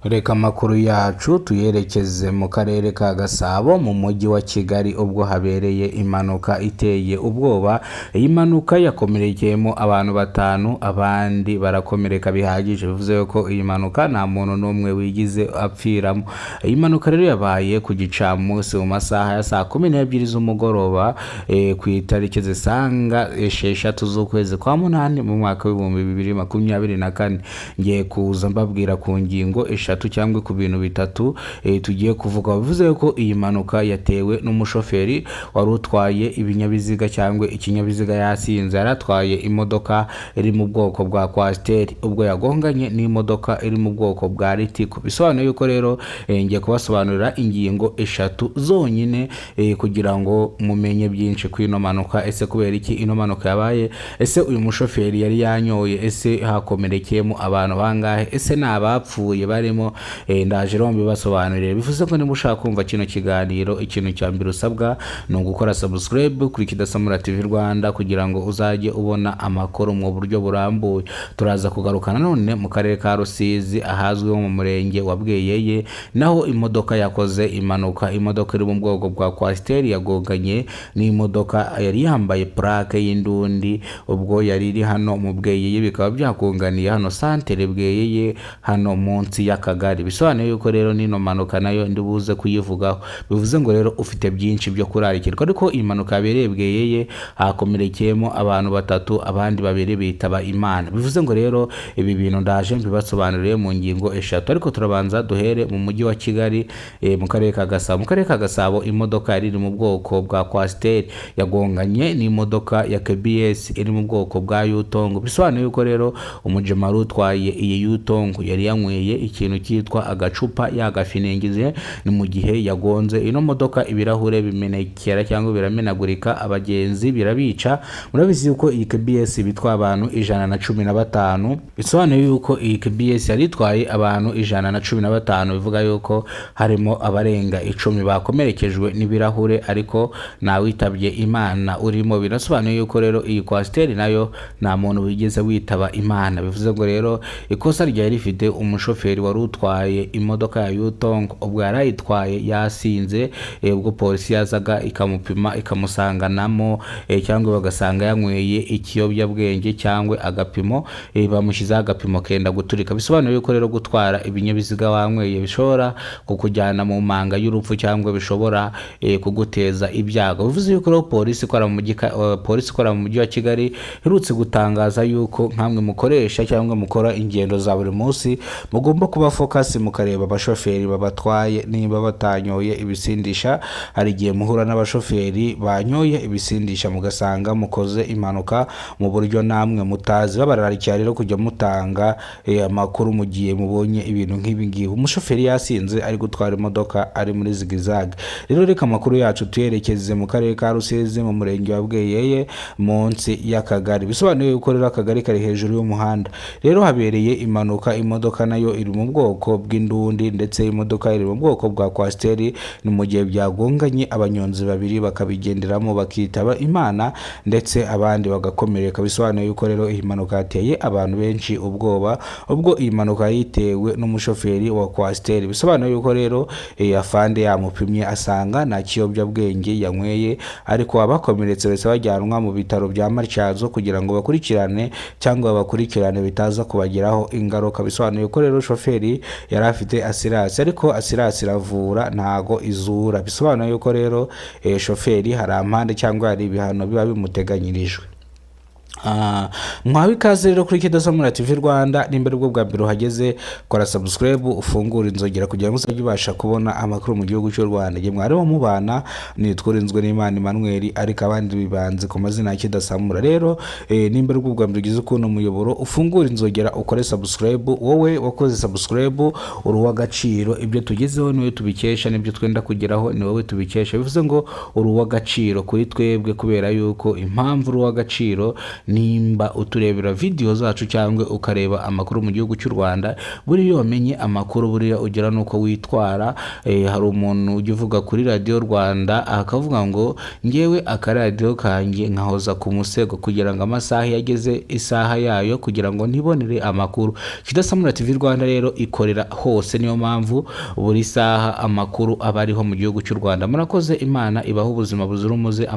Reka amakuru yacu tuyerekeze mu karere ka Gasabo mu mujyi wa Kigali ubwo habereye impanuka iteye ubwoba. Iyi mpanuka yakomerekeyemo abantu batanu, abandi barakomereka bihagije, bivuze ko iyi mpanuka nta muntu n'umwe wigize apfiramo. Iyi mpanuka rero yabaye ku gicamunsi mu masaha ya saa 12 z'umugoroba ku itariki zisanga 6 z'ukwezi kwa munani mu mwaka w'ibihumbi 2024. Ngiye kuza mbabwira ku ngingo eshatu cyangwa ku bintu bitatu tugiye kuvuga. Bivuze ko iyi mpanuka yatewe n'umushoferi wari utwaye ibinyabiziga cyangwa ikinyabiziga yasinze. Yaratwaye imodoka iri mu bwoko bwa Coaster ubwo yagonganye n'imodoka iri mu bwoko bwa Ritco. Bisobanuye yuko rero ngiye kubasobanurira ingingo eshatu zonyine kugira ngo mumenye byinshi ku ino mpanuka. Ese kubera iki ino mpanuka yabaye? Ese uyu mushoferi yari yanyoye? Ese hakomerekeyemo abantu bangahe? Ese nabapfuye barimo? Ndaje rombi basobanurire. Bivuze ko niba ushaka kumva kino kiganiro, ikintu cya mbere usabwa ni ugukora subscribe kuri Kidasamura TV Rwanda kugira ngo uzajye ubona amakuru mu buryo burambuye. Turaza kugarukana none mu karere ka Rusizi ahazwi mu murenge wa Bweyeye, naho imodoka yakoze impanuka. Imodoka iri mu bwoko bwa Coaster yagonganye n'imodoka yari yambaye plaque y'indundi ubwo yari iri hano mu Bweyeye, bikaba byakunganiye hano santere Bweyeye hano munsi y'Akagari. Bisobanuye yuko rero nino mpanuka nayo ndibuze kuyivugaho. Bivuze ngo rero ufite byinshi byo kurarikirwa, ariko iyi mpanuka yabereye Bweyeye hakomerekeyemo abantu batatu, abandi babiri bitaba Imana. Bivuze ngo rero ibi bintu ndaje mbibasobanuriye mu ngingo eshatu, ariko turabanza duhere mu mujyi wa Kigali mu karere ka Gasabo. Mu karere ka Gasabo imodoka yari iri mu bwoko bwa Coaster yagonganye n'imodoka ya KBS iri mu bwoko bwa Yutongo. Bisobanuye yuko rero umujema utwaye iyi Yutongo yari yanyweye ikintu cyitwa agacupa yagafinengize. Ni mu gihe yagonze ino modoka ibirahure bimenekera cyangwa biramenagurika, abagenzi birabica. Murabizi yuko iyi KBS bitwa abantu 115. Bisobanuye yuko iyi KBS yari itwaye abantu 115, bivuga yuko harimo abarenga 10 bakomerekejwe n'ibirahure, ariko nawitabye Imana urimo. Birasobanuye yuko rero iyi Coaster nayo nta muntu wigeze witaba Imana. Bivuze ngo rero ikosa ryari rifite umushoferi wari utwaye imodoka ya Yutongo ubwo yarayitwaye yasinze. Ubwo polisi yazaga ikamupima ikamusanganamo cyangwa bagasanga yanyweye ikiyobyabwenge cyangwa agapimo, bamushyizeho agapimo kenda guturika. Bisobanuye yuko rero gutwara ibinyabiziga wanyweye bishobora kukujyana mu manga y'urupfu cyangwa bishobora kuguteza ibyago. Bivuze yuko rero polisi ikora mu mujyi wa Kigali herutse gutangaza yuko nkamwe mukoresha cyangwa mukora ingendo za buri munsi mugomba kuba focus mukareba abashoferi babatwaye niba batanyoye ibisindisha. Hari igihe muhura n'abashoferi banyoye ibisindisha mugasanga mukoze impanuka mu buryo namwe mutazi. Babararikira rero kujya mutanga amakuru mu gihe mubonye ibintu nk'ibi ngibi. Umushoferi yasinze ari gutwara imodoka ari muri zigizag. Rero reka amakuru yacu tuyerekeze mu karere ka Rusizi mu murenge wa Bweyeye munsi y'Akagari. Bisobanuye yuko rero Akagari kari hejuru y'umuhanda. Rero habereye impanuka, imodoka nayo iri mu bwoko bw'indundi ndetse imodoka iri mu bwoko bwa Coaster. Ni mu gihe byagonganye, abanyonzi babiri bakabigenderamo bakitaba Imana ndetse abandi bagakomereka. Bisobanuye yuko rero iyi mpanuka yateye abantu benshi ubwoba, ubwo iyi mpanuka yitewe n'umushoferi wa Coaster. Bisobanuye yuko rero afande yamupimye asanga nta kiyobyabwenge yanyweye, ariko abakomeretse bose bajyanwa mu bitaro bya Matyazo kugira ngo bakurikirane cyangwa bakurikirane bitaza kubagiraho ingaruka. Bisobanuye ko rero shoferi yari afite asirasi, ariko asirasi iravura ntago izura. Bisobanuye yuko rero shoferi hari amande cyangwa hari ibihano biba bimuteganyirijwe. Mwawe ikaze rero kuri Kidasamura TV Rwanda. Nimbere bwo bwa mbere uhageze kora subscribe ufungura inzogera kugira ngo uzajye ubasha kubona amakuru mu gihugu cy'u Rwanda. Nge mwareba mubana nitwurinzwe n'Imana Emmanuel, ariko abandi bibanze ku mazina ya Kidasamura. Rero nimbere bwo bwa mbere ugize ukuntu umuyoboro ufungura inzogera ukore subscribe. Wowe wakoze subscribe uruwa gaciro, ibyo tugezeho niwe tubikesha, nibyo twenda kugeraho ni wowe tubikesha. Bivuze ngo uruwa gaciro kuri twebwe kubera yuko impamvu uruwa gaciro nimba uturebera video zacu cyangwa ukareba amakuru mu gihugu cy'u Rwanda, buriya wamenye amakuru, buriya ugira nuko witwara. Hari umuntu ujya uvuga kuri Radio Rwanda akavuga ngo ngewe akaradiyo kanjye nkahoza ku musego kugira ngo amasaha yageze isaha yayo kugira ngo ntibonere amakuru. Kidasamura TV Rwanda rero ikorera hose, niyo mpamvu buri saha amakuru aba ariho mu gihugu cy'u Rwanda. Murakoze, Imana ibaho ubuzima buzira umuze.